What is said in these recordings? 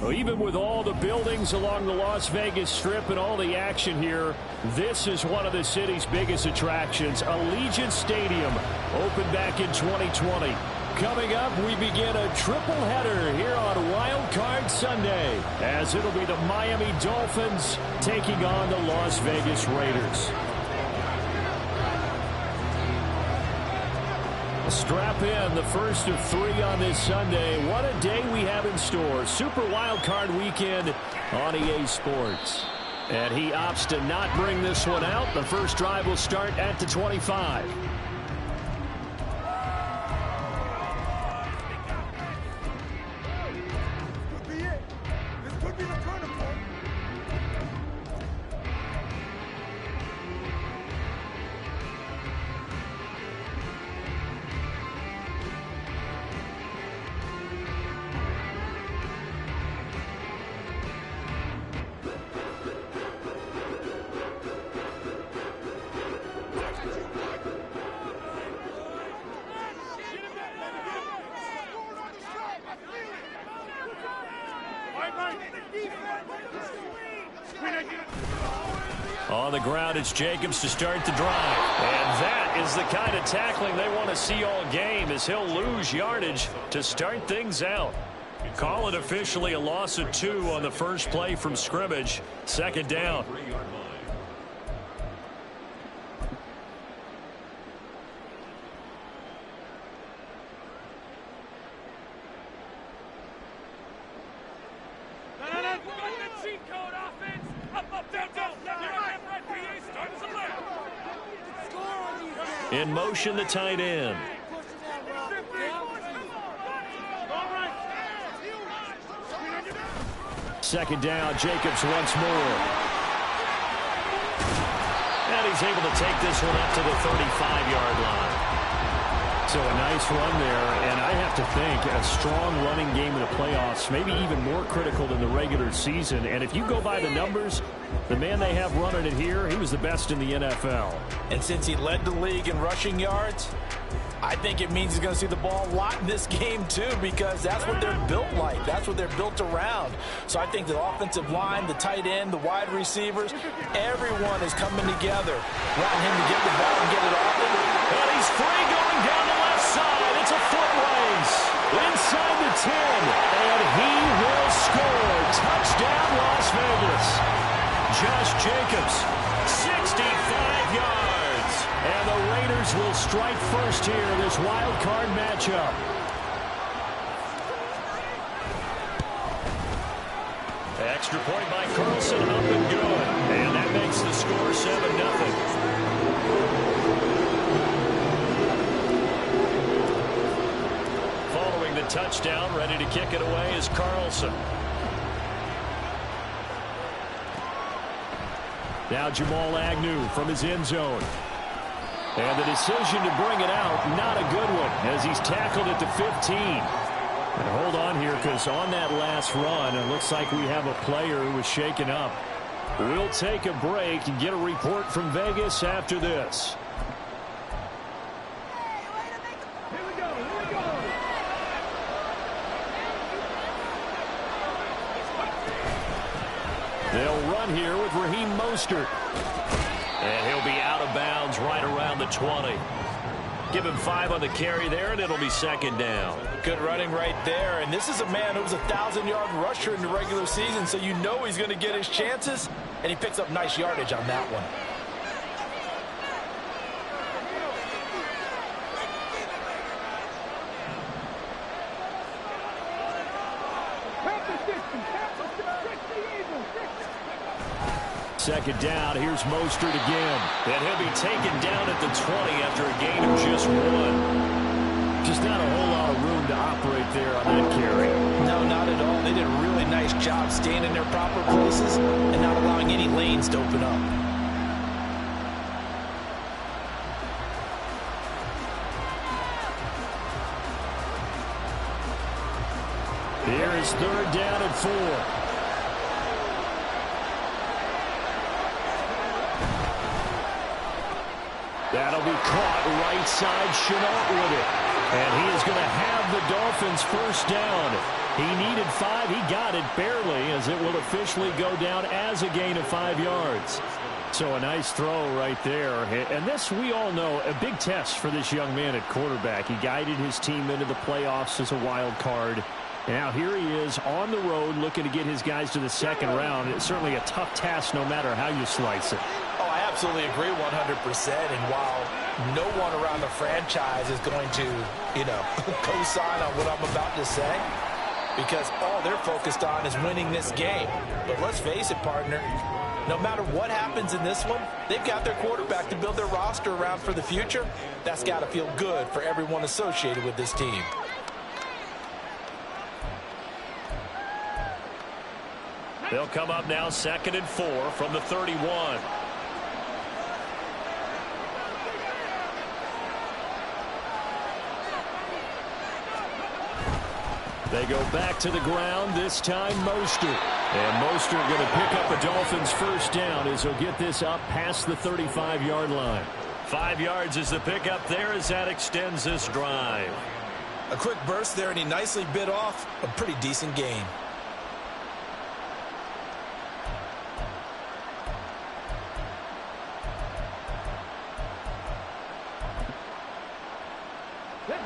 Well, even with all the buildings along the Las Vegas Strip and all the action here, this is one of the city's biggest attractions. Allegiant Stadium opened back in 2020. Coming up, we begin a triple header here on Wild Card Sunday, as it'll be the Miami Dolphins taking on the Las Vegas Raiders. Strap in, the first of 3 on this Sunday. What a day we have in store. Super Wild Card Weekend on EA Sports. And he opts to not bring this one out. The first drive will start at the 25. On the ground, it's Jacobs to start the drive. And that is the kind of tackling they want to see all game, as he'll lose yardage to start things out. Call it officially a loss of 2 on the first play from scrimmage. Second down. In motion, the tight end. Second down, Jacobs once more. And he's able to take this one up to the 35-yard line. So a nice run there, and I have to think a strong running game in the playoffs, maybe even more critical than the regular season. And if you go by the numbers, the man they have running it here, he was the best in the NFL. And since he led the league in rushing yards, I think it means he's going to see the ball a lot in this game too, because that's what they're built like. That's what they're built around. So I think the offensive line, the tight end, the wide receivers, everyone is coming together around him to get the ball and get it off him. And he's free going down the left side. It's a foot race inside the 10, and he will score. Touchdown, Las Vegas. Josh Jacobs, 65 yards. And the Raiders will strike first here, this wild card matchup. Extra point by Carlson, up and good. And that makes the score 7-0. Following the touchdown, ready to kick it away is Carlson. Now Jamal Agnew from his end zone. And the decision to bring it out, not a good one, as he's tackled at the 15. And hold on here, because on that last run, it looks like we have a player who was shaken up. We'll take a break and get a report from Vegas after this. They'll run here with Raheem Mostert. And he'll be out of bounds right around the 20. Give him 5 on the carry there, and it'll be second down. Good running right there. And this is a man who was a 1,000-yard rusher in the regular season, so you know he's going to get his chances. And he picks up nice yardage on that one. Second down, here's Mostert again. And he'll be taken down at the 20 after a gain of just 1. Just not a whole lot of room to operate there on that carry. No, not at all. They did a really nice job staying in their proper places and not allowing any lanes to open up. Here is third down and 4. That'll be caught right side Chenault with it. And he is going to have the Dolphins first down He needed 5. He got it barely, as it will officially go down as a gain of 5 yards. So a nice throw right there. And this, we all know, a big test for this young man at quarterback. He guided his team into the playoffs as a wild card. Now here he is on the road looking to get his guys to the second round. It's certainly a tough task no matter how you slice it. Oh, I absolutely agree 100%. And while no one around the franchise is going to, co-sign on what I'm about to say, because all they're focused on is winning this game. But let's face it, partner, no matter what happens in this one, they've got their quarterback to build their roster around for the future. That's got to feel good for everyone associated with this team. They'll come up now 2nd and 4 from the 31. They go back to the ground, this time Mostert. And Mostert going to pick up a Dolphins first down as he'll get this up past the 35-yard line. 5 yards is the pickup there as that extends this drive. A quick burst there, and he nicely bit off a pretty decent gain.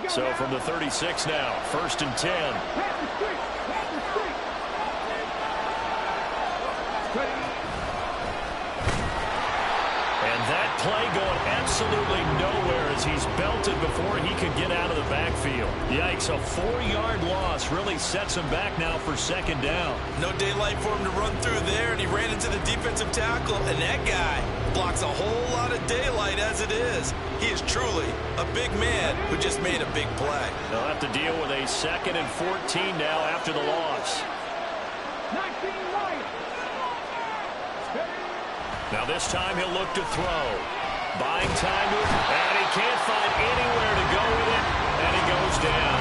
So from the 36 now, 1st and 10. And that play going absolutely nowhere as he's belted before he could get out of the backfield. Yikes, a 4-yard loss really sets him back now for 2nd down. No daylight for him to run through there, and he ran into the defensive tackle, and that guy blocks a whole lot of daylight as it is. He is truly a big man who just made a big play. They'll have to deal with a 2nd and 14 now after the loss. Now this time he'll look to throw. Buying time to it, and he can't find anywhere to go with it, and he goes down.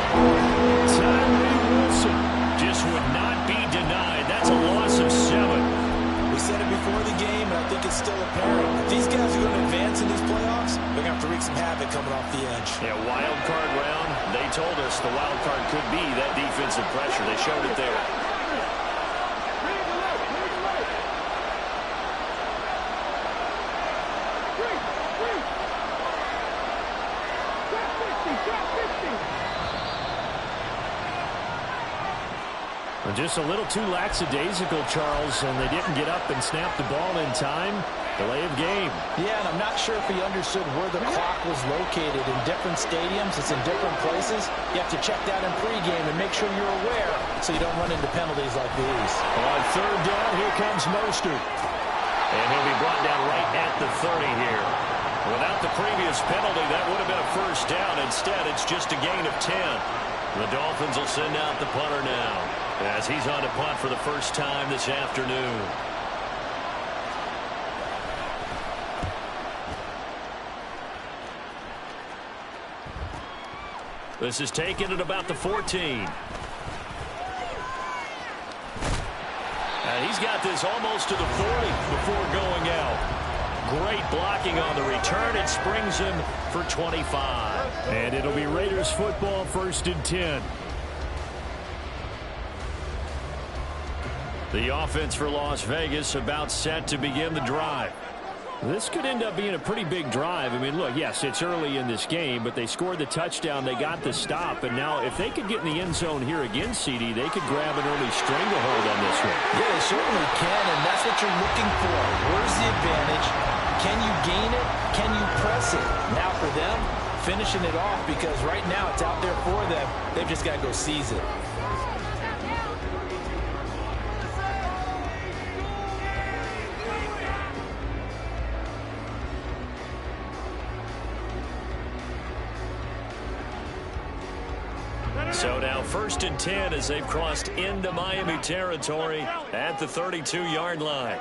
Tyree Wilson just would not be denied. That's a loss of 7. We said it before the game, and I think it's still apparent. If these guys are going to advance in these playoffs, they're going to have to wreak some havoc coming off the edge. Yeah, wild card round. They told us the wild card could be that defensive pressure. They showed it there. Just a little too lackadaisical, Charles, and they didn't get up and snap the ball in time. Delay of game. Yeah, and I'm not sure if he understood where the clock was located. In different stadiums, it's in different places. You have to check that in pregame and make sure you're aware so you don't run into penalties like these. On 3rd down, here comes Mostert. And he'll be brought down right at the 30 here. Without the previous penalty, that would have been a 1st down. Instead, it's just a gain of 10. The Dolphins will send out the punter now, as he's on to punt for the first time this afternoon. This is taken at about the 14. And he's got this almost to the 40 before going out. Great blocking on the return. It springs him for 25. And it'll be Raiders football, 1st and 10. The offense for Las Vegas about set to begin the drive. This could end up being a pretty big drive. I mean, look, yes, it's early in this game, but they scored the touchdown. They got the stop. And now if they could get in the end zone here again, CD, they could grab an early stranglehold on this one. Yeah, they certainly can, and that's what you're looking for. Where's the advantage? Can you gain it? Can you press it? Now for them, finishing it off, because right now it's out there for them. They've just got to go seize it. So now 1st and 10 as they've crossed into Miami territory at the 32-yard line.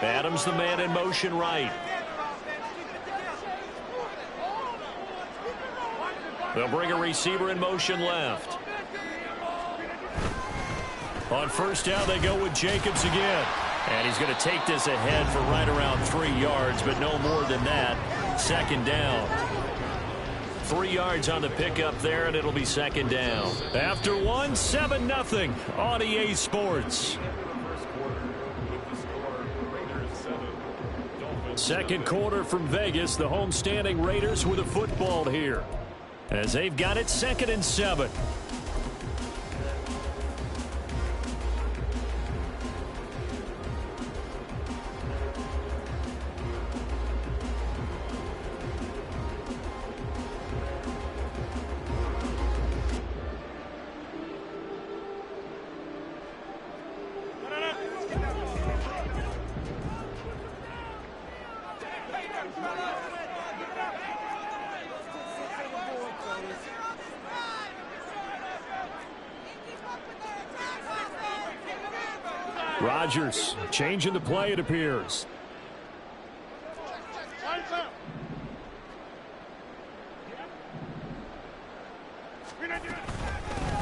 Adams the man in motion right. They'll bring a receiver in motion left. On 1st down they go with Jacobs again. And he's going to take this ahead for right around 3 yards, but no more than that. 2nd down. 3 yards on the pickup there, and it'll be second down. After one, 7-0 on EA Sports. Second quarter from Vegas. The homestanding Raiders with a football here, as they've got it 2nd and 7. Rodgers changing the play, it appears.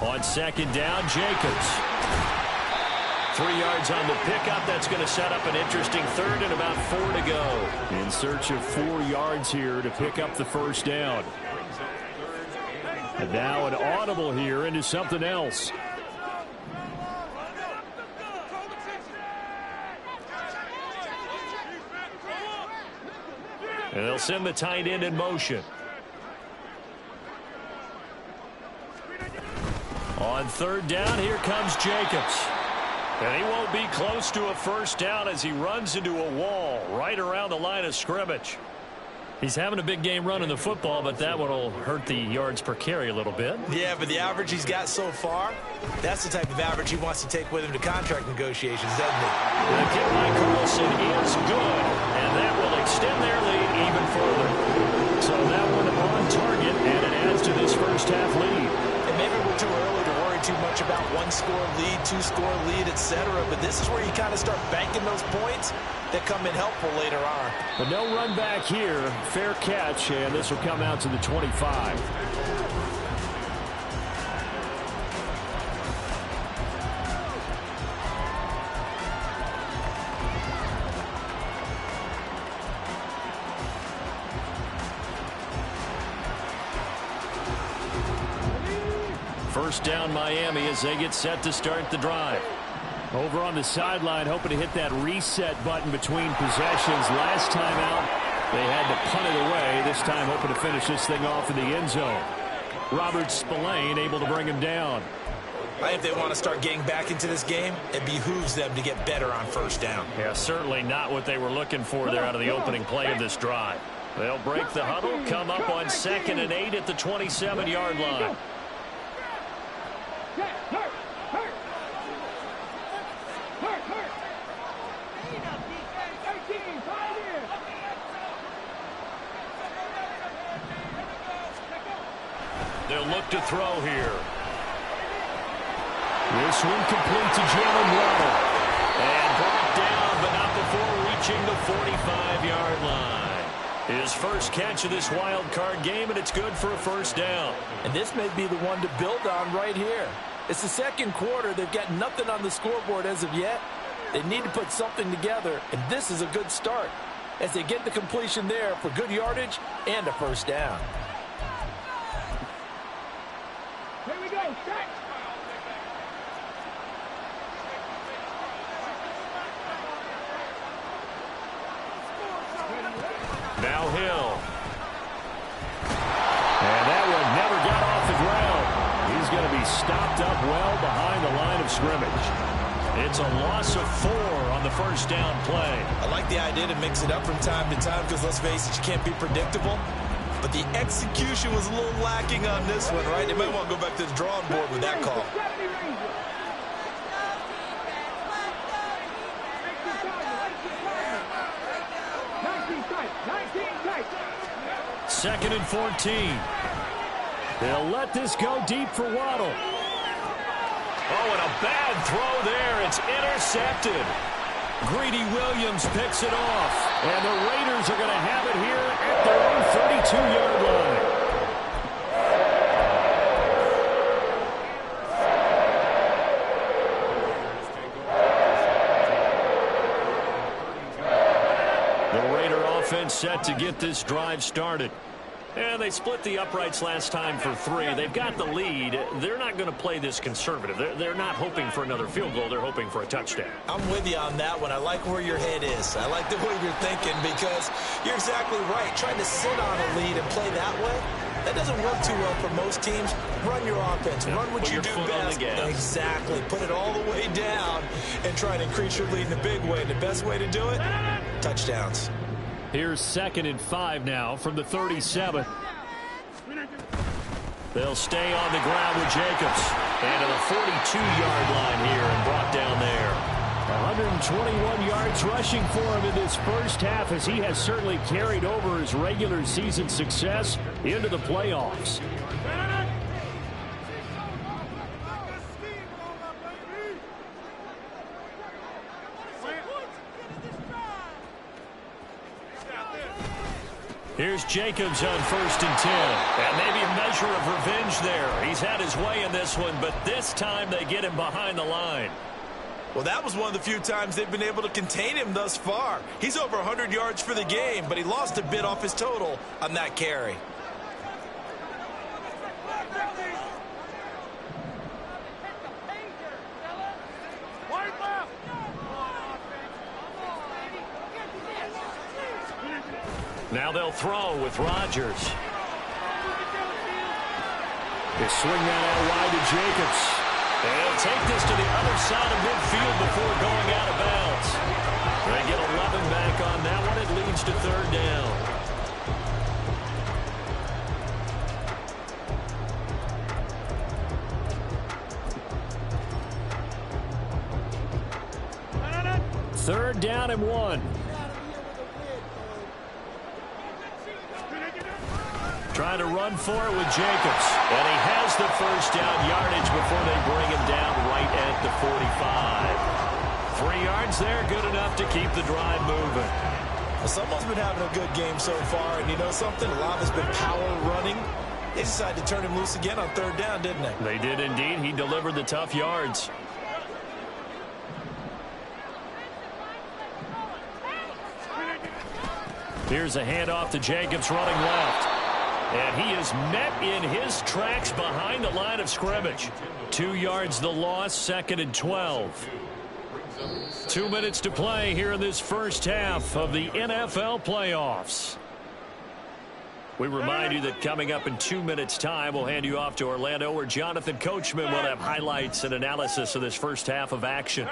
On second down, Jacobs. 3 yards on the pickup. That's going to set up an interesting third and about 4 to go. In search of 4 yards here to pick up the first down. And now an audible here into something else. And they'll send the tight end in motion. On third down, here comes Jacobs. And he won't be close to a first down as he runs into a wall right around the line of scrimmage. He's having a big game running the football, but that one will hurt the yards per carry a little bit. Yeah, but the average he's got so far, that's the type of average he wants to take with him to contract negotiations, doesn't he? The kick by Carlson is good, and that will extend their lead even further. So that one on target, and it adds to this first half lead. And maybe we're too early to worry too much about 1-score lead, 2-score lead, etc. But this is where you kind of start banking those points that come in helpful later on. But no run back here. Fair catch, and this will come out to the 25. First down Miami as they get set to start the drive. Over on the sideline, hoping to hit that reset button between possessions. Last time out, they had to punt it away. This time, hoping to finish this thing off in the end zone. Robert Spillane able to bring him down. I think if they want to start getting back into this game, it behooves them to get better on first down. Yeah, certainly not what they were looking for there out of the opening play of this drive. They'll break the huddle, come up on 2nd and 8 at the 27-yard line. They'll look to throw here. This one complete to Jalen Waddle. And brought down, but not before reaching the 45-yard line. His first catch of this wild card game, and it's good for a first down. And this may be the one to build on right here. It's the second quarter. They've got nothing on the scoreboard as of yet. They need to put something together, and this is a good start as they get the completion there for good yardage and a first down. Here we go, set. Now Hill. And that one never got off the ground. He's going to be stopped up well behind the line of scrimmage. It's a loss of 4 on the first down play. I like the idea to mix it up from time to time because, let's face it, you can't be predictable. But the execution was a little lacking on this one, right? They might want to go back to the drawing board with that call. Second and 14. They'll let this go deep for Waddle. Oh, and a bad throw there. It's intercepted. Greedy Williams picks it off. And the Raiders are going to have it here at their own 32-yard line. The Raider offense set to get this drive started. And they split the uprights last time for 3. They've got the lead. They're not going to play this conservative. They're not hoping for another field goal. They're hoping for a touchdown. I'm with you on that one. I like where your head is. I like the way you're thinking because you're exactly right. Trying to sit on a lead and play that way, that doesn't work too well for most teams. Run your offense. Run what you do best. Exactly. Put it all the way down and try to increase your lead in a big way. And the best way to do it, touchdowns. Here's 2nd and 5 now from the 37. They'll stay on the ground with Jacobs. And to the 42-yard line here and brought down there. 121 yards rushing for him in this first half as he has certainly carried over his regular season success into the playoffs. Here's Jacobs on 1st and 10. And maybe a measure of revenge there. He's had his way in this one, but this time they get him behind the line. Well, that was one of the few times they've been able to contain him thus far. He's over 100 yards for the game, but he lost a bit off his total on that carry. Now they'll throw with Rodgers. They swing that out wide to Jacobs. They'll take this to the other side of midfield before going out of bounds. They get 11 back on that one. It leads to 3rd down. Third down and 1. Trying to run for it with Jacobs. And he has the first down yardage before they bring him down right at the 45. 3 yards there, good enough to keep the drive moving. Well, someone's been having a good game so far, and you know something? A lot has been power running. They decided to turn him loose again on 3rd down, didn't they? They did indeed. He delivered the tough yards. Here's a handoff to Jacobs running left. And he is met in his tracks behind the line of scrimmage. 2 yards the loss, 2nd and 12. 2 minutes to play here in this first half of the NFL playoffs. We remind you that coming up in 2 minutes' time, we'll hand you off to Orlando, where Jonathan Coachman will have highlights and analysis of this first half of action.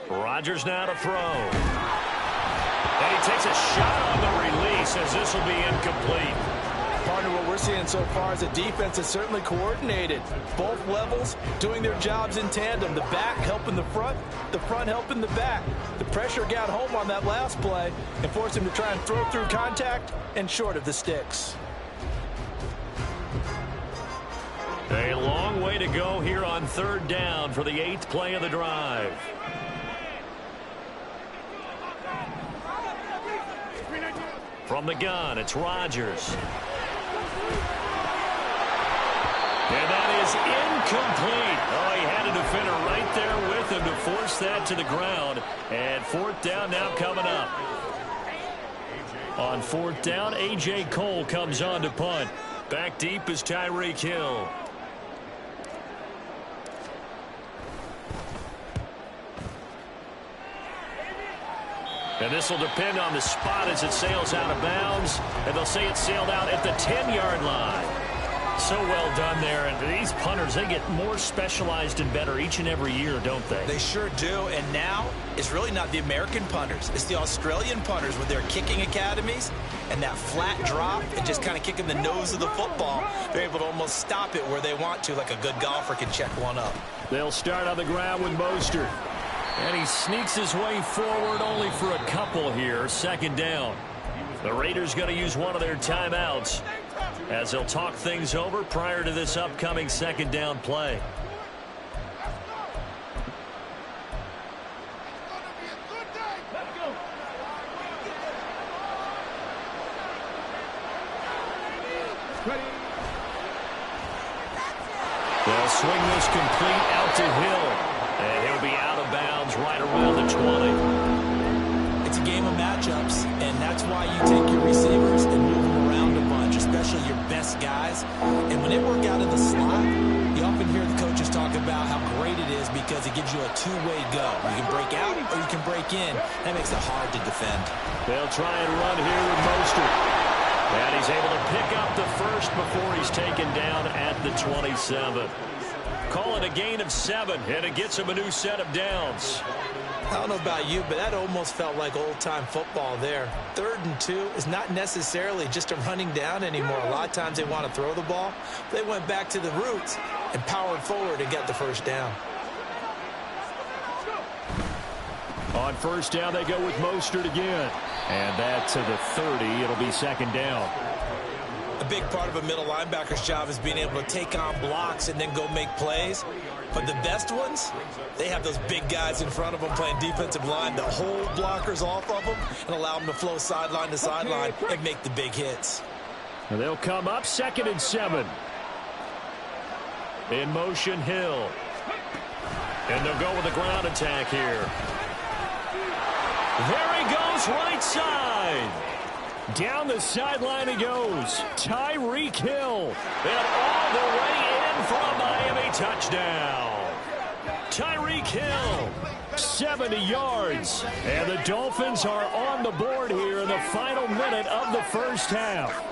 Rodgers now to throw. And he takes a shot on the release as this will be incomplete. Partner, what we're seeing so far is a defense that's certainly coordinated. Both levels doing their jobs in tandem. The back helping the front helping the back. The pressure got home on that last play and forced him to try and throw through contact and short of the sticks. A long way to go here on 3rd down for the 8th play of the drive. From the gun, it's Rodgers. And that is incomplete. Oh, he had a defender right there with him to force that to the ground. And 4th down now coming up. On 4th down, A.J. Cole comes on to punt. Back deep is Tyreek Hill. And this will depend on the spot as it sails out of bounds. And they'll say it sailed out at the 10-yard line. So well done there. And these punters, they get more specialized and better each and every year, don't they? They sure do. And now it's really not the American punters. It's the Australian punters with their kicking academies and that flat drop and just kind of kicking the nose of the football. They're able to almost stop it where they want to, like a good golfer can check one up. They'll start on the ground with Mostert. And he sneaks his way forward only for a couple here. 2nd down. The Raiders going to use one of their timeouts as they'll talk things over prior to this upcoming 2nd down play. swing this complete out to Hill. And he'll be out of bounds right around the 20. It's a game of matchups, and that's why you take your receivers and move them around a bunch, especially your best guys. And when they work out in the slot, you often hear the coaches talk about how great it is because it gives you a two-way go. You can break out or you can break in. That makes it hard to defend. They'll try and run here with Mostert. And he's able to pick up the first before he's taken down at the 27. Call it a gain of 7, and it gets him a new set of downs. I don't know about you, but that almost felt like old-time football there. 3rd and 2 is not necessarily just a running down anymore. A lot of times they want to throw the ball. They went back to the roots and powered forward and got the first down. On first down, they go with Mostert again. And that to the 30. It'll be 2nd down. A big part of a middle linebacker's job is being able to take on blocks and then go make plays. But the best ones, they have those big guys in front of them playing defensive line that hold blockers off of them and allow them to flow sideline to sideline and make the big hits. And they'll come up 2nd and 7. In motion, Hill. And they'll go with a ground attack here. There he goes, right side. Down the sideline he goes. Tyreek Hill. And all the way in for a Miami touchdown. Tyreek Hill, 70 yards. And the Dolphins are on the board here in the final minute of the first half.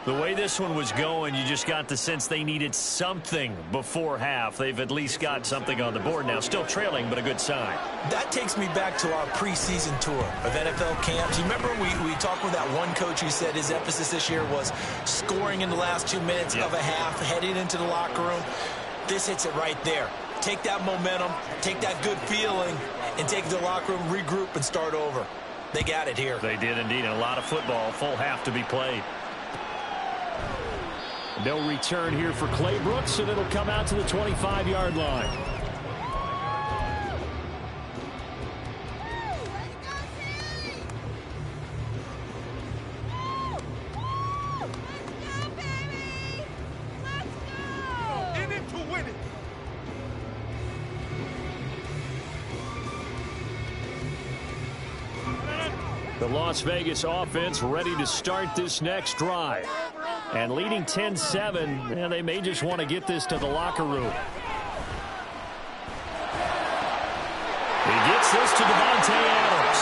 The way this one was going, you just got the sense they needed something before half. They've at least got something on the board now. Still trailing, but a good sign. That takes me back to our preseason tour of NFL camps. You remember we talked with that one coach who said his emphasis this year was scoring in the last 2 minutes of a half, heading into the locker room. This hits it right there. Take that momentum, take that good feeling, and take it to the locker room, regroup, and start over. They got it here. They did indeed. And a lot of football, full half to be played. No return here for Clay Brooks, and it'll come out to the 25-yard line. In it to win it. The Las Vegas offense ready to start this next drive. And leading 10-7, and they may just want to get this to the locker room. He gets this to Devontae Adams.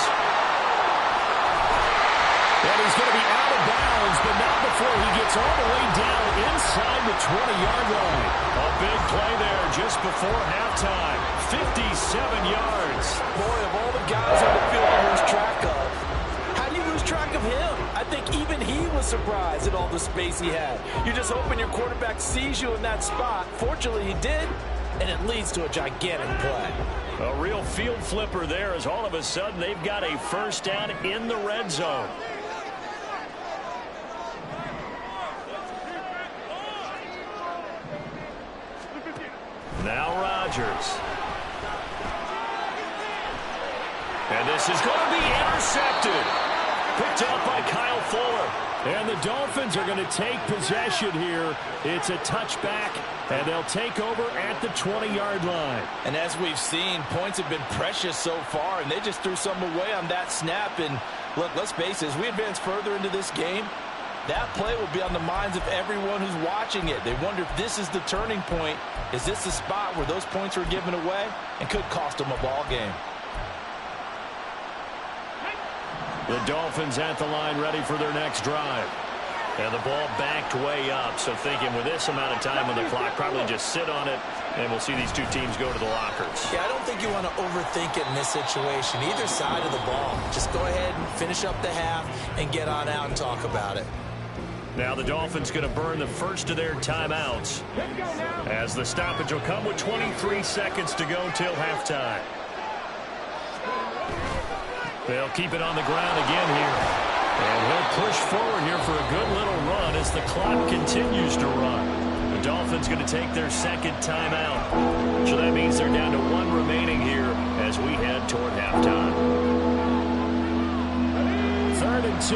And he's going to be out of bounds, but not before he gets all the way down inside the 20-yard line. A big play there just before halftime. 57 yards. Boy, of all the guys on the field to lose track of, how do you lose track of him? I think even he was surprised at all the space he had. You're just hoping your quarterback sees you in that spot. Fortunately, he did, and it leads to a gigantic play. A real field flipper there as all of a sudden they've got a first down in the red zone. Now Rodgers. And this is going to be intercepted. Picked up by Kyle Fuller. And the Dolphins are going to take possession here. It's a touchback, and they'll take over at the 20-yard line. And as we've seen, points have been precious so far, and they just threw some away on that snap. And look, let's face it, as we advance further into this game, that play will be on the minds of everyone who's watching it. They wonder if this is the turning point. Is this the spot where those points were given away and could cost them a ball game? The Dolphins at the line ready for their next drive. And the ball backed way up, so thinking with this amount of time on the clock, probably just sit on it, and we'll see these two teams go to the lockers. Yeah, I don't think you want to overthink it in this situation. Either side of the ball. Just go ahead and finish up the half and get on out and talk about it. Now the Dolphins going to burn the first of their timeouts as the stoppage will come with 23 seconds to go till halftime. They'll keep it on the ground again here. And he'll push forward here for a good little run as the clock continues to run. The Dolphins going to take their second timeout. So that means they're down to one remaining here as we head toward halftime. 3rd and 2.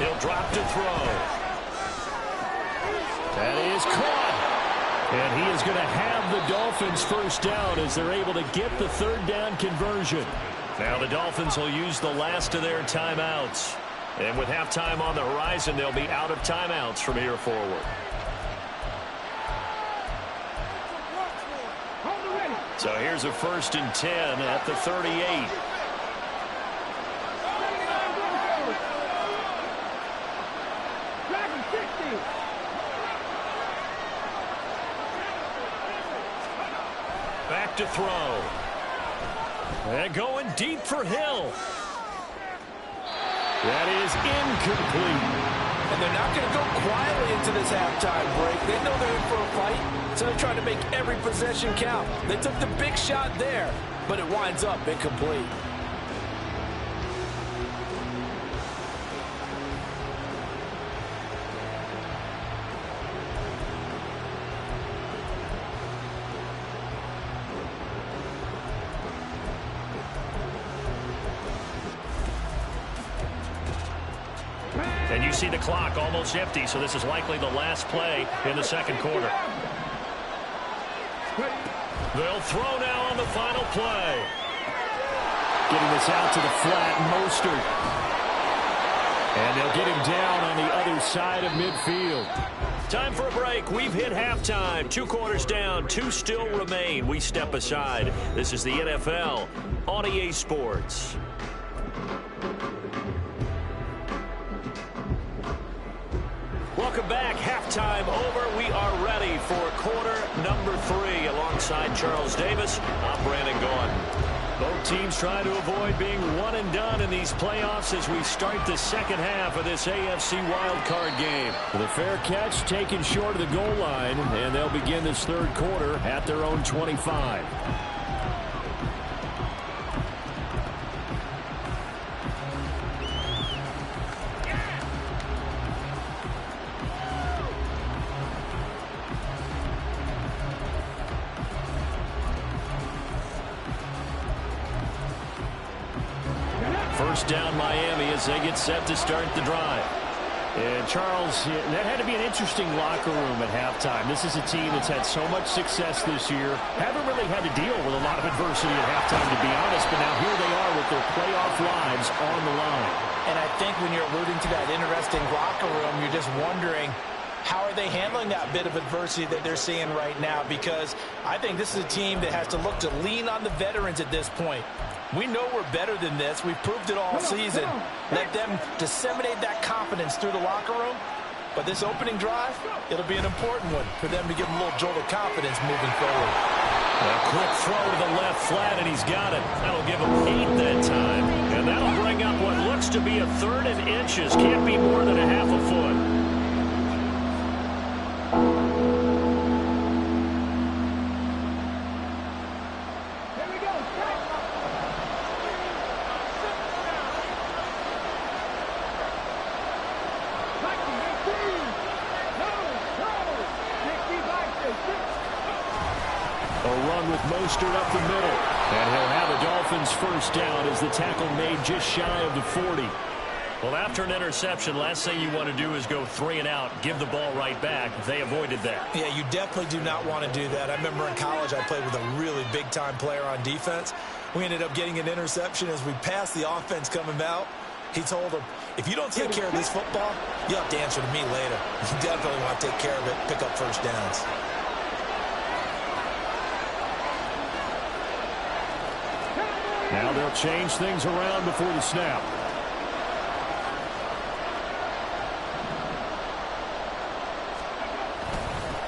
He'll drop to throw. That is caught. And he is going to have the Dolphins first down as they're able to get the third down conversion. Now the Dolphins will use the last of their timeouts. And with halftime on the horizon, they'll be out of timeouts from here forward. So here's a 1st and 10 at the 38. Back to throw. And going deep for Hill. That is incomplete. And they're not going to go quietly into this halftime break. They know they're in for a fight, so they're trying to make every possession count. They took the big shot there, but it winds up incomplete. And you see the clock almost empty, so this is likely the last play in the second quarter. They'll throw now on the final play. Getting this out to the flat, Mostert. And they'll get him down on the other side of midfield. Time for a break. We've hit halftime. 2 quarters down, 2 still remain. We step aside. This is the NFL on EA Sports. Welcome back. Halftime over. We are ready for quarter number 3. Alongside Charles Davis, I'm Brandon Gaudin. Both teams trying to avoid being one and done in these playoffs as we start the second half of this AFC wildcard game. With a fair catch taken short of the goal line, and they'll begin this third quarter at their own 25. First down Miami as they get set to start the drive. And Charles, that had to be an interesting locker room at halftime. This is a team that's had so much success this year. Haven't really had to deal with a lot of adversity at halftime, to be honest. But now here they are with their playoff lives on the line. And I think when you're alluding to that interesting locker room, you're just wondering, how are they handling that bit of adversity that they're seeing right now? Because I think this is a team that has to look to lean on the veterans at this point. We know we're better than this. We've proved it all season. Let them disseminate that confidence through the locker room. But this opening drive, it'll be an important one for them to give them a little jolt of confidence moving forward. A quick throw to the left flat, and he's got it. That'll give him 8 that time. And that'll bring up what looks to be a 3rd and inches. Can't be more than a half a foot. Mostert up the middle, and he'll have a Dolphins first down as the tackle made just shy of the 40. Well, after an interception, last thing you want to do is go 3 and out, give the ball right back. They avoided that. Yeah, you definitely do not want to do that. I remember in college I played with a really big-time player on defense. We ended up getting an interception as we passed the offense coming out. He told him, if you don't take care of this football, you'll have to answer to me later. You definitely want to take care of it, pick up first downs. Now they'll change things around before the snap.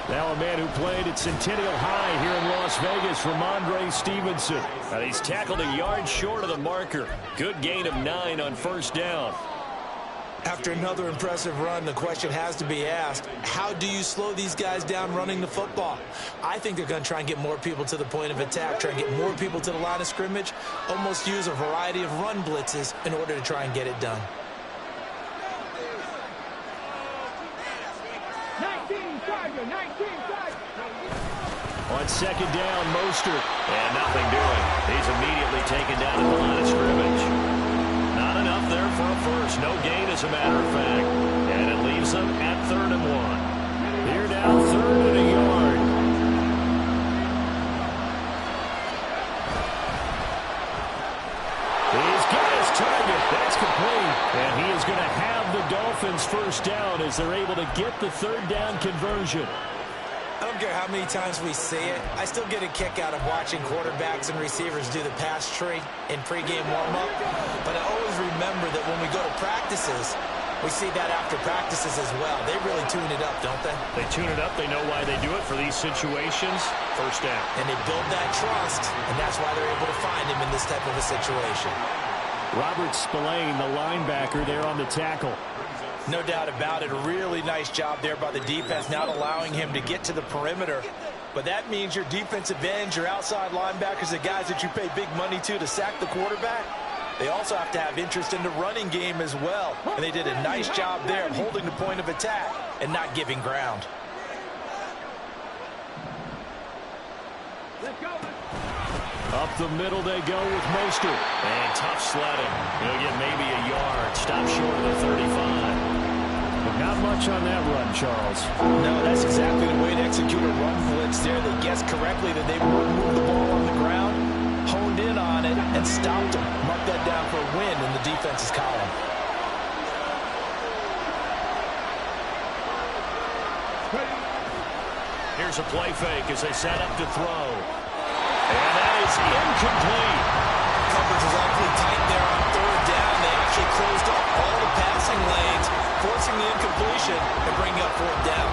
Now a man who played at Centennial High here in Las Vegas, Ramondre Stevenson. Now he's tackled a yard short of the marker. Good gain of 9 on first down. After another impressive run, the question has to be asked, how do you slow these guys down running the football? I think they're going to try and get more people to the point of attack, try and get more people to the line of scrimmage, almost use a variety of run blitzes in order to try and get it done. 19 Tiger, 19 Tiger. On second down, Mostert. And nothing doing. He's immediately taken down at the line of scrimmage. Not enough there for a first. No gain, as a matter of fact. And it leaves them at 3rd and 1. Here now, 3rd and a yard. He's got his target. That's complete. And he is going to have the Dolphins first down as they're able to get the 3rd down conversion. I don't care how many times we see it. I still get a kick out of watching quarterbacks and receivers do the pass tree in pregame warm-up. But I always remember that when we go to practices, we see that after practices as well. They really tune it up, don't they? They tune it up. They know why they do it for these situations. First down. And they build that trust, and that's why they're able to find him in this type of a situation. Robert Spillane, the linebacker, there on the tackle. No doubt about it. A really nice job there by the defense, not allowing him to get to the perimeter. But that means your defensive ends, your outside linebackers, the guys that you pay big money to sack the quarterback, they also have to have interest in the running game as well. And they did a nice job there of holding the point of attack and not giving ground. Up the middle they go with Mostert. And tough sledding. He'll get maybe a yard. Stop short of the 35. But not much on that run, Charles. No, that's exactly the way to execute a run blitz there. They guessed correctly that they would move the ball on the ground, honed in on it, and stopped him. Mark that down for a win in the defense's column. Here's a play fake as they set up to throw. And that is incomplete. Coverage was awfully tight there on 3rd down. They actually closed off all the passing lanes, forcing the incompletion and bringing up 4th down.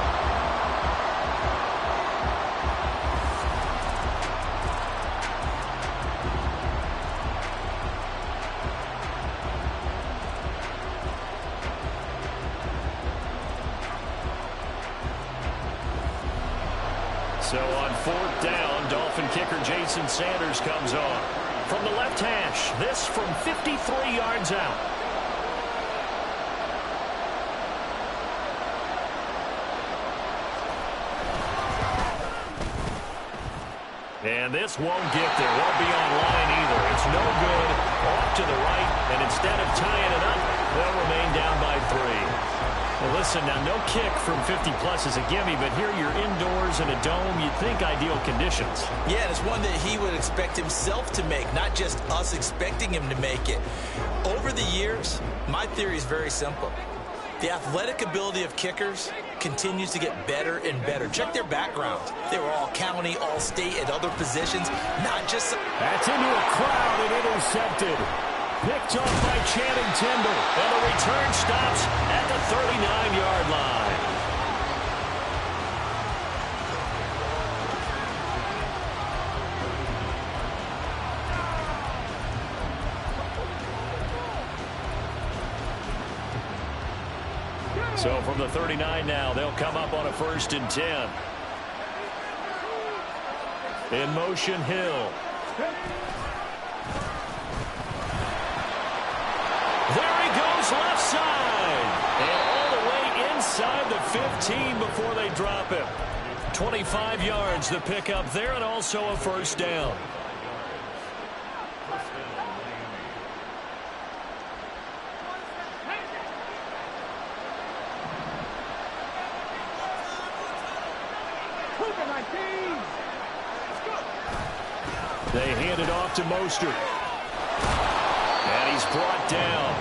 So on 4th down, Dolphin kicker Jason Sanders comes on. From the left hash, this from 53 yards out. And this won't get there. Won't be on line either. It's no good. Off to the right, and instead of tying it up, they'll remain down by 3. Well, listen, now no kick from 50-plus is a gimme, but here you're indoors in a dome. You'd think ideal conditions. Yeah, and it's one that he would expect himself to make, not just us expecting him to make it. Over the years, my theory is very simple. The athletic ability of kickers continues to get better and better. Check their background. They were all county, all state at other positions, not just... That's into a crowd and intercepted. Picked off by Channing Tindall. And the return stops at the 39-yard line. So from the 39 now, they'll come up on a 1st and 10. In motion, Hill. There he goes, left side. And all the way inside the 15 before they drop him. 25 yards the pickup there, and also a 1st down. They hand it off to Mostert. And he's brought down.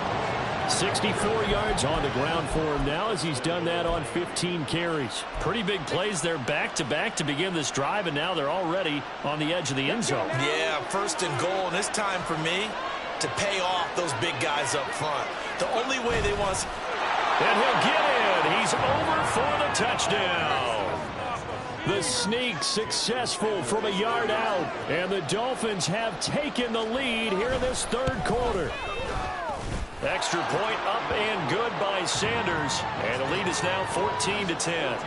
64 yards on the ground for him now as he's done that on 15 carries. Pretty big plays there back-to-back to begin this drive, and now they're already on the edge of the end zone. Yeah, 1st and goal, and it's time for me to pay off those big guys up front. The only way they want to... And he'll get in. He's over for the touchdown. The sneak successful from a yard out, and the Dolphins have taken the lead here in this 3rd quarter. Extra point up and good by Sanders, and the lead is now 14-10.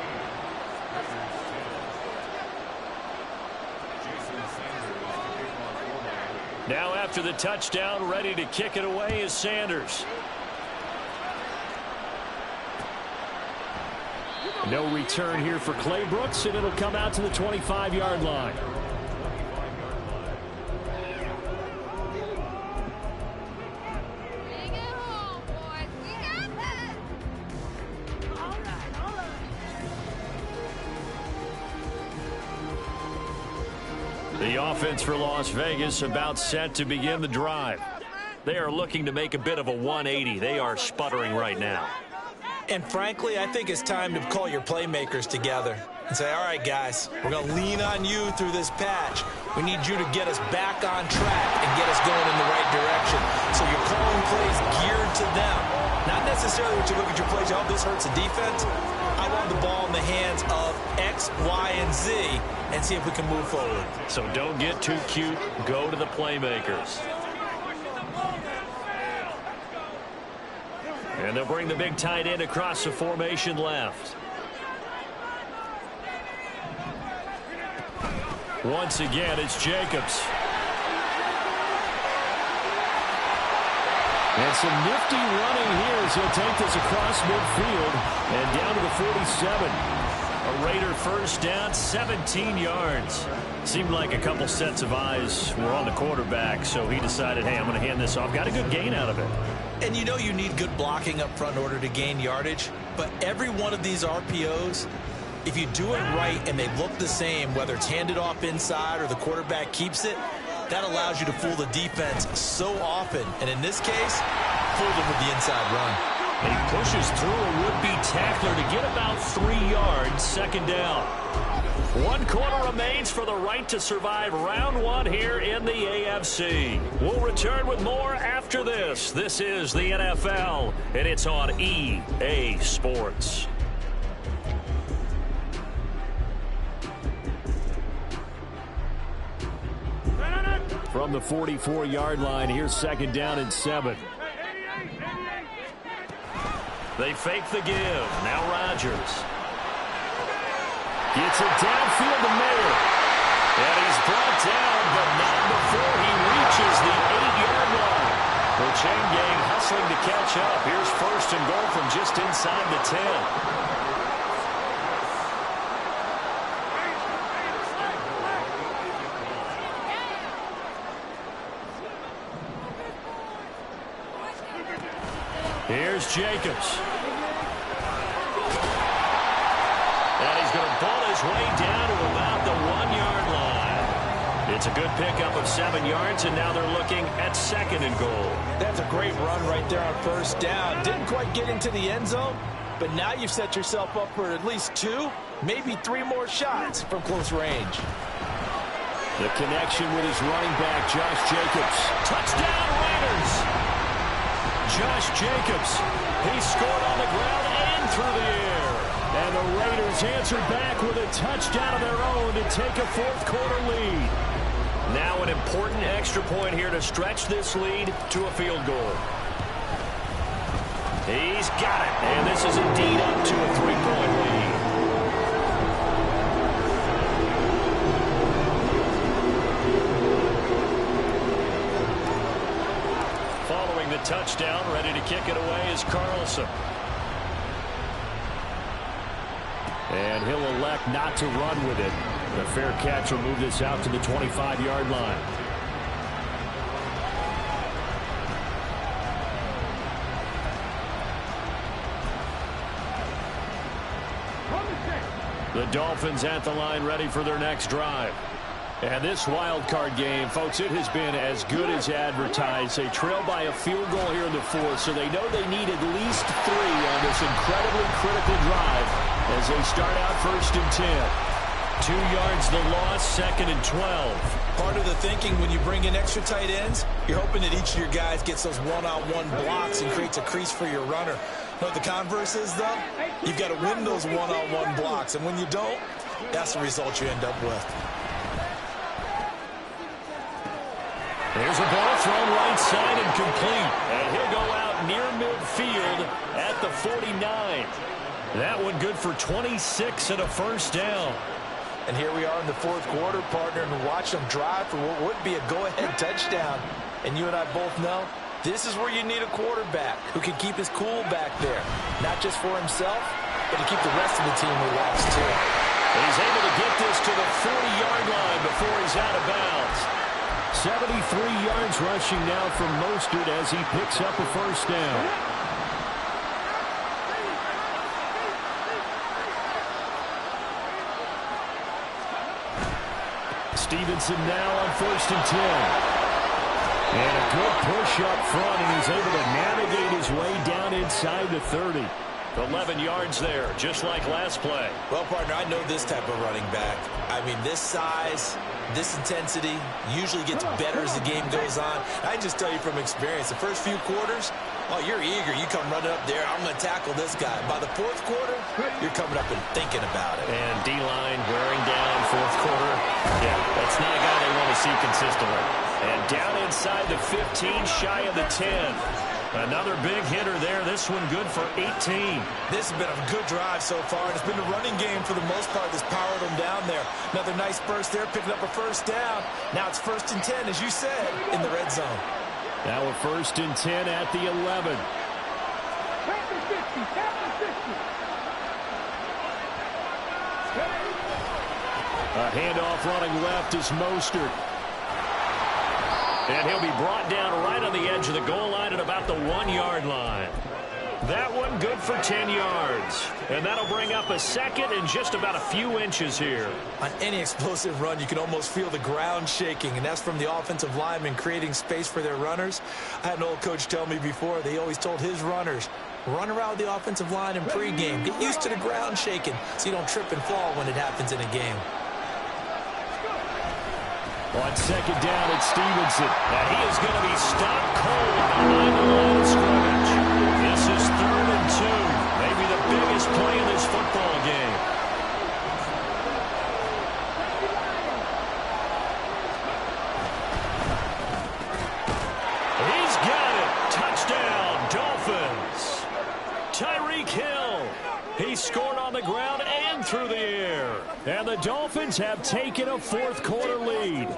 Now after the touchdown, ready to kick it away is Sanders. No return here for Clay Brooks, and it'll come out to the 25-yard line. The offense for Las Vegas about set to begin the drive. They are looking to make a bit of a 180. They are sputtering right now. And frankly, I think it's time to call your playmakers together and say, all right, guys, we're going to lean on you through this patch. We need you to get us back on track and get us going in the right direction. So you're calling plays geared to them. Not necessarily what you look at your plays, oh, this hurts the defense. I want the ball in the hands of X, Y, and Z and see if we can move forward. So don't get too cute. Go to the playmakers. And they'll bring the big tight end across the formation left. Once again, it's Jacobs. And some nifty running here as he'll take this across midfield and down to the 47. A Raider first down, 17 yards. Seemed like a couple sets of eyes were on the quarterback, so he decided, hey, I'm going to hand this off. Got a good gain out of it. And you know you need good blocking up front in order to gain yardage, but every one of these RPOs, if you do it right and they look the same, whether it's handed off inside or the quarterback keeps it, that allows you to fool the defense so often. And in this case, fooled them with the inside run. He pushes through a would-be tackler to get about 3 yards, second down. 1 quarter remains for the right to survive round 1 here in the AFC. We'll return with more after this. This is the NFL, and it's on EA Sports. From the 44-yard line, here's second down and 7. They fake the give. Now Rodgers. Gets it downfield to Mayer. And he's brought down, but not before he reaches the 8-yard line. The chain gang hustling to catch up. Here's first and goal from just inside the 10. Here's Jacobs. And he's going to pull his way down to about the 1-yard line. It's a good pickup of 7 yards, and now they're looking at second and goal. That's a great run right there on first down. Didn't quite get into the end zone, but now you've set yourself up for at least 2, maybe 3 more shots from close range. The connection with his running back, Josh Jacobs. Touchdown, Raiders! Josh Jacobs, he scored on the ground and through the air. And the Raiders answered back with a touchdown of their own to take a fourth-quarter lead. Now an important extra point here to stretch this lead to a field goal. He's got it, and this is indeed up to a 3-point lead. Following the touchdown, ready to kick it away is Carlson. And he'll elect not to run with it. The fair catch will move this out to the 25-yard line. The Dolphins at the line, ready for their next drive. And this wild card game, folks, it has been as good as advertised. They trail by a field goal here in the fourth, so they know they need at least 3 on this incredibly critical drive as they start out first and 10. 2 yards the loss, second and 12. Part of the thinking when you bring in extra tight ends, you're hoping that each of your guys gets those one-on-one blocks and creates a crease for your runner. You know what the converse is, though? You've got to win those one-on-one blocks, and when you don't, that's the result you end up with. There's a ball thrown right side and complete. And he'll go out near midfield at the 49. That one good for 26 and a first down. And here we are in the fourth quarter, partner, and watch them drive for what would be a go-ahead touchdown. And you and I both know this is where you need a quarterback who can keep his cool back there. Not just for himself, but to keep the rest of the team relaxed, too. And he's able to get this to the 40-yard line before he's out of bounds. 73 yards rushing now from Mostert as he picks up a first down. Stevenson now on 1st and 10. And a good push up front, and he's able to navigate his way down inside the 30. 11 yards there, just like last play. Well, partner, I know this type of running back. I mean, this size, this intensity usually gets better as the game goes on. I just tell you from experience, the first few quarters, oh, you're eager. You come running up there, I'm going to tackle this guy. By the 4th quarter, you're coming up and thinking about it. And D-line wearing down 4th quarter. Yeah, that's not a guy they want to see consistently. And down inside the 15, shy of the 10. Another big hitter there. This one good for 18. This has been a good drive so far, and it's been the running game for the most part that's powered them down there. Another nice burst there, picking up a 1st down. Now it's 1st and 10, as you said, in the red zone. Now we're 1st and 10 at the 11. Captain 50, Captain 50. A handoff running left is Mostert. And he'll be brought down right on the edge of the goal line at about the 1-yard line. That one good for 10 yards. And that'll bring up a second and just about a few inches here. On any explosive run, you can almost feel the ground shaking, and that's from the offensive linemen creating space for their runners. I had an old coach tell me before, they always told his runners, run around the offensive line in pregame. Get used to the ground shaking so you don't trip and fall when it happens in a game. On 2nd down, it's Stevenson. And he is going to be stopped cold behind the line of scrimmage. This is 3rd and 2. Maybe the biggest play in this football game. He's got it. Touchdown, Dolphins. Tyreek Hill. He scored on the ground and through the air. And the Dolphins have taken a 4th quarter lead.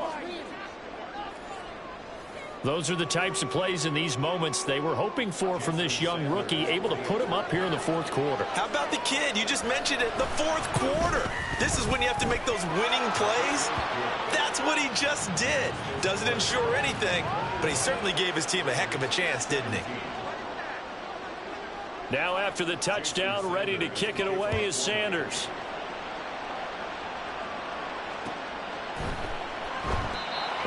Those are the types of plays in these moments they were hoping for from this young rookie, able to put him up here in the 4th quarter. How about the kid? You just mentioned it, the 4th quarter. This is when you have to make those winning plays. That's what he just did. Doesn't ensure anything, but he certainly gave his team a heck of a chance, didn't he? Now after the touchdown, ready to kick it away is Sanders.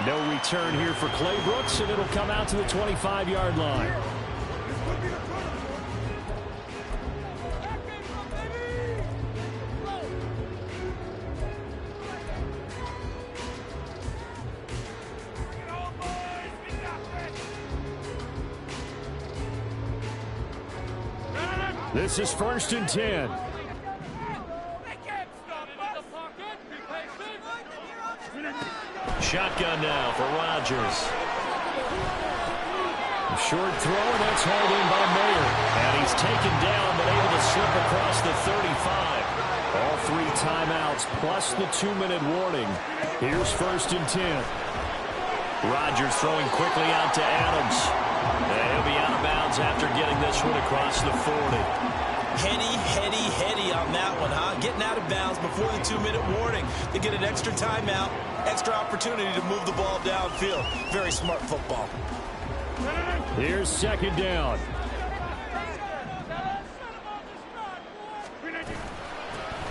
No return here for Clay Brooks, and it'll come out to the 25-yard line. This is 1st and 10. Shotgun now for Rodgers. A short throw, and that's hauled in by Mayer. And he's taken down, but able to slip across the 35. All 3 timeouts plus the 2-minute warning. Here's 1st and 10. Rodgers throwing quickly out to Adams. And he'll be out of bounds after getting this one across the 40. Heady on that one, huh? Getting out of bounds before the 2-minute warning. They get an extra timeout, extra opportunity to move the ball downfield. Very smart football. Here's 2nd down.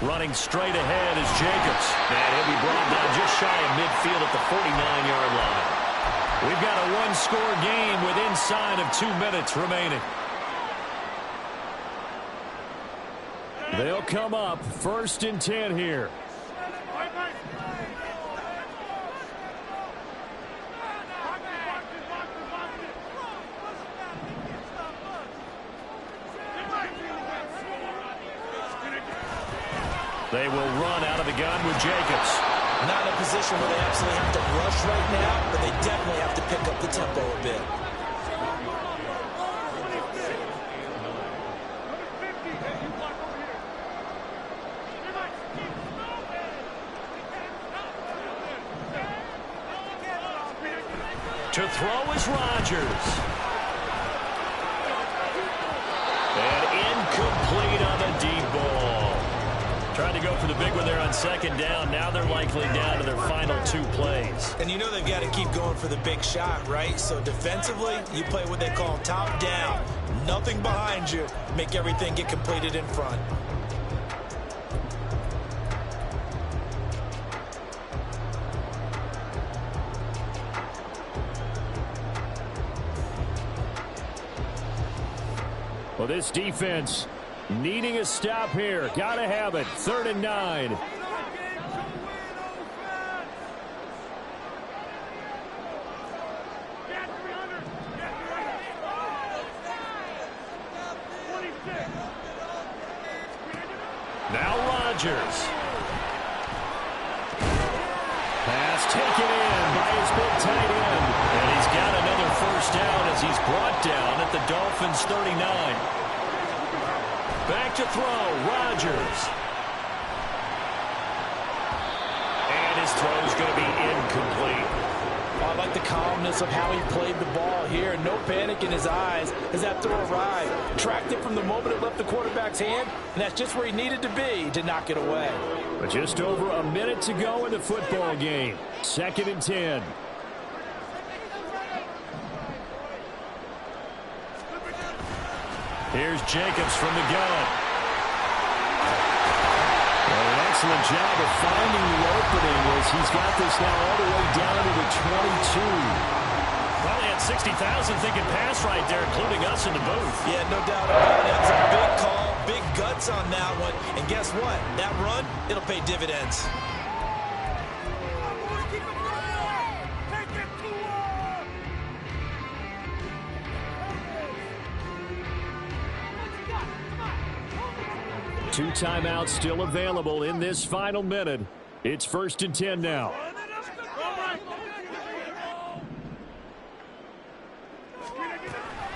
Running straight ahead is Jacobs. And he'll be brought down just shy of midfield at the 49-yard line. We've got a 1-score game with inside of 2 minutes remaining. They'll come up 1st and 10 here. They will run out of the gun with Jacobs. Not in a position where they absolutely have to rush right now, but they definitely have to pick up the tempo a bit. To throw is Rodgers. And incomplete on the deep ball. Tried to go for the big one there on 2nd down. Now they're likely down to their final 2 plays. And you know they've got to keep going for the big shot, right? So defensively, you play what they call top down. Nothing behind you. Make everything get completed in front. Well, this defense needing a stop here. Got to have it. 3rd and 9. Now Rodgers. Pass taken in by his big tight end. And he's got another first down as he's brought down at the Dolphins' 39. Back to throw, Rodgers. And his throw's going to be incomplete. I like the calmness of how he played the ball here. No panic in his eyes as that throw arrived. Tracked it from the moment it left the quarterback's hand, and that's just where he needed to be to knock it away. But just over a minute to go in the football game. 2nd and 10. Here's Jacobs from the gun. An excellent job of finding the opening as he's got this now all the way down to the 22. Probably had 60,000 thinking pass right there, including us in the booth. Yeah, no doubt about it. That was a big call, big guts on that one. And guess what? That run, it'll pay dividends. Two timeouts still available in this final minute. It's 1st and 10 now.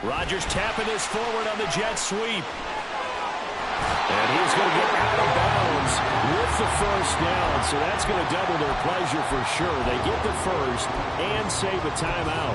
Rodgers tapping this forward on the jet sweep. And he's going to get out of bounds with the first down. So that's going to double their pleasure for sure. They get the first and save a timeout.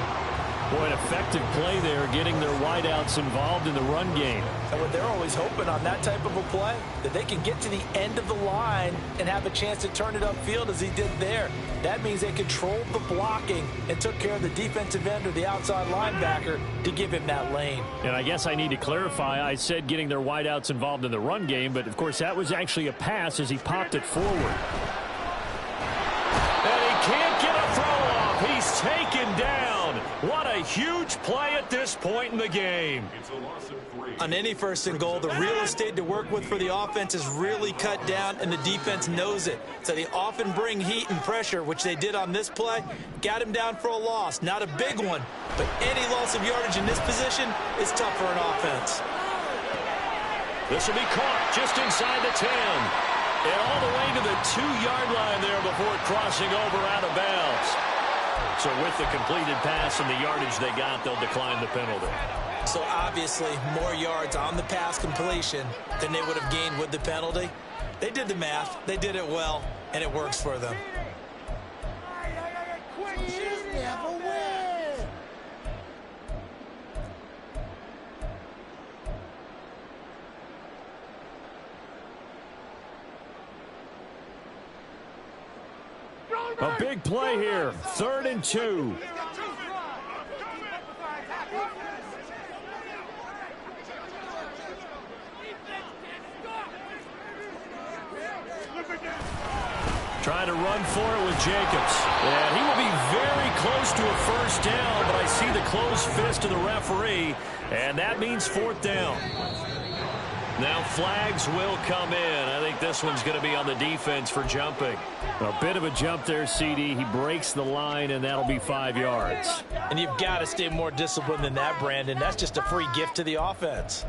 Boy, an effective play there, getting their wideouts involved in the run game. And what they're always hoping on that type of a play, that they can get to the end of the line and have a chance to turn it upfield as he did there. That means they controlled the blocking and took care of the defensive end or the outside linebacker to give him that lane. And I guess I need to clarify, I said getting their wideouts involved in the run game, but of course that was actually a pass as he popped it forward. And he can't get a throw off. He's taken down. What a huge play at this point in the game. On any 1st and goal, the real estate to work with for the offense is really cut down, and the defense knows it. So they often bring heat and pressure, which they did on this play. Got him down for a loss. Not a big one, but any loss of yardage in this position is tough for an offense. This will be caught just inside the 10. And all the way to the 2-yard line there before crossing over out of bounds. So with the completed pass and the yardage they got, they'll decline the penalty. So obviously more yards on the pass completion than they would have gained with the penalty. They did the math. They did it well, and it works for them. A big play here. 3rd and 2. Trying to run for it with Jacobs. And he will be very close to a first down, but I see the closed fist of the referee, and that means 4th down. Now flags will come in. I think this one's going to be on the defense for jumping. A bit of a jump there, CD. He breaks the line, and that'll be 5 yards. And you've got to stay more disciplined than that, Brandon. That's just a free gift to the offense.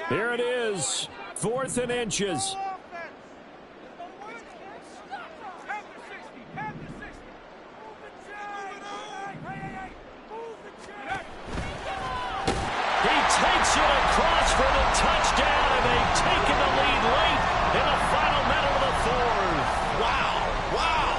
Here it is, 4th and inches. He takes it across for the touchdown, and they've taken the lead late in the final minute of the 4th. Wow, wow.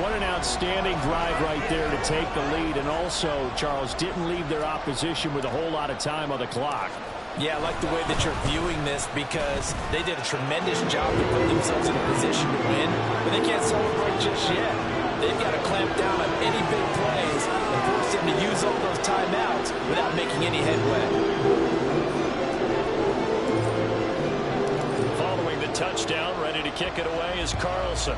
What an outstanding drive right there to take the lead, and also, Charles, didn't leave their opposition with a whole lot of time on the clock. Yeah, I like the way that you're viewing this because they did a tremendous job to put themselves in a position to win, but they can't celebrate just yet. They've got to clamp down on any big plays and force them to use all those timeouts without making any headway. Following the touchdown, ready to kick it away is Carlson.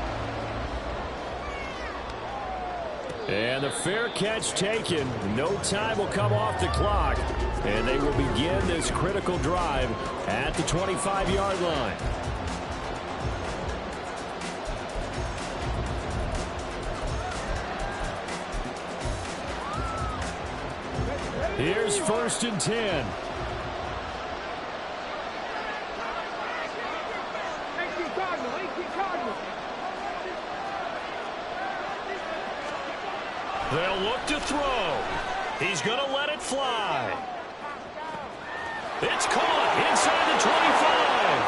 And the fair catch taken. No time will come off the clock. And they will begin this critical drive at the 25-yard line. Here's 1st and 10. They'll look to throw. He's going to let it fly. It's caught inside the 25.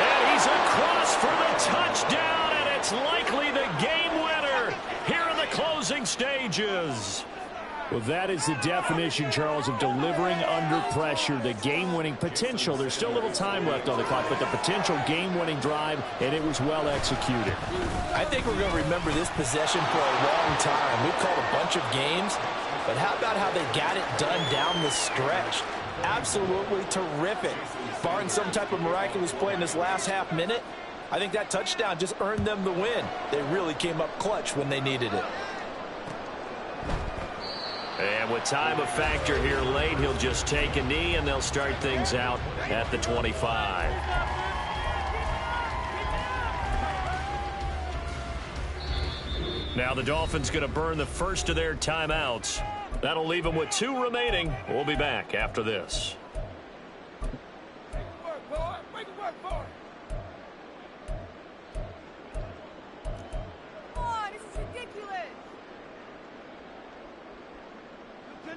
And he's across for the touchdown, and it's likely the game winner here in the closing stages. Well, that is the definition, Charles, of delivering under pressure. The game-winning potential. There's still a little time left on the clock, but the potential game-winning drive, and it was well executed. I think we're going to remember this possession for a long time. We've called a bunch of games, but how about how they got it done down the stretch? Absolutely terrific. Barring some type of miraculous play in this last half minute, I think that touchdown just earned them the win. They really came up clutch when they needed it. And with time a factor here late, he'll just take a knee, and they'll start things out at the 25. Now the Dolphins going to burn the first of their timeouts. That'll leave them with 2 remaining. We'll be back after this.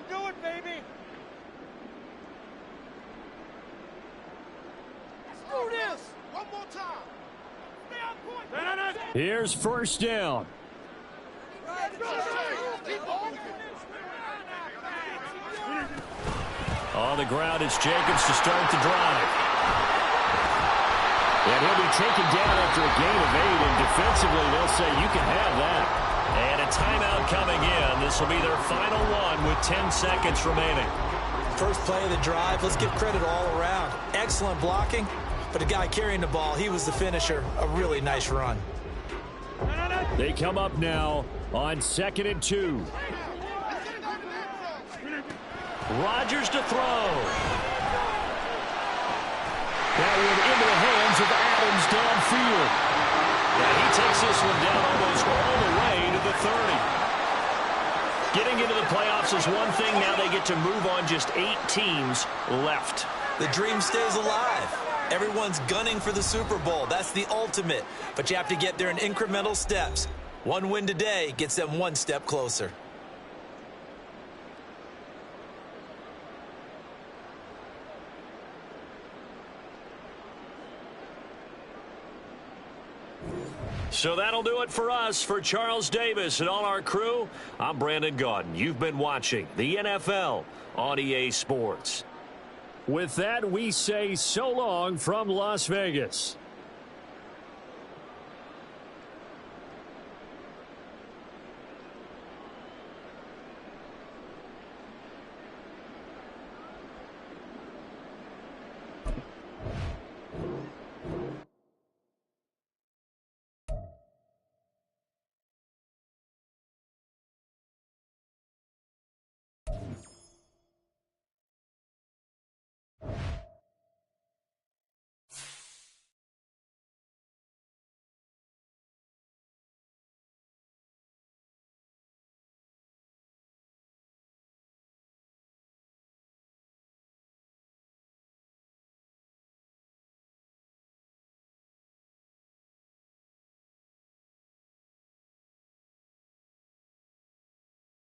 Do it, baby. Let's do this. One more time. Stay on point. Here's 1st down. On the ground, it's Jacobs to start the drive. And he'll be taken down after a gain of 8, and defensively they'll say you can have that. And a timeout coming in. This will be their final one with 10 seconds remaining. First play of the drive, let's give credit all around. Excellent blocking, but the guy carrying the ball, he was the finisher. A really nice run. They come up now on 2nd and 2. Rodgers to throw. That one into the hands of Adams downfield. And he takes this one down almost all the way to the 30. Getting into the playoffs is one thing. Now they get to move on. Just 8 teams left. The dream stays alive. Everyone's gunning for the Super Bowl. That's the ultimate. But you have to get there in incremental steps. One win today gets them one step closer. So that'll do it for us. For Charles Davis and all our crew, I'm Brandon Gaudin. You've been watching the NFL on EA Sports. With that, we say so long from Las Vegas.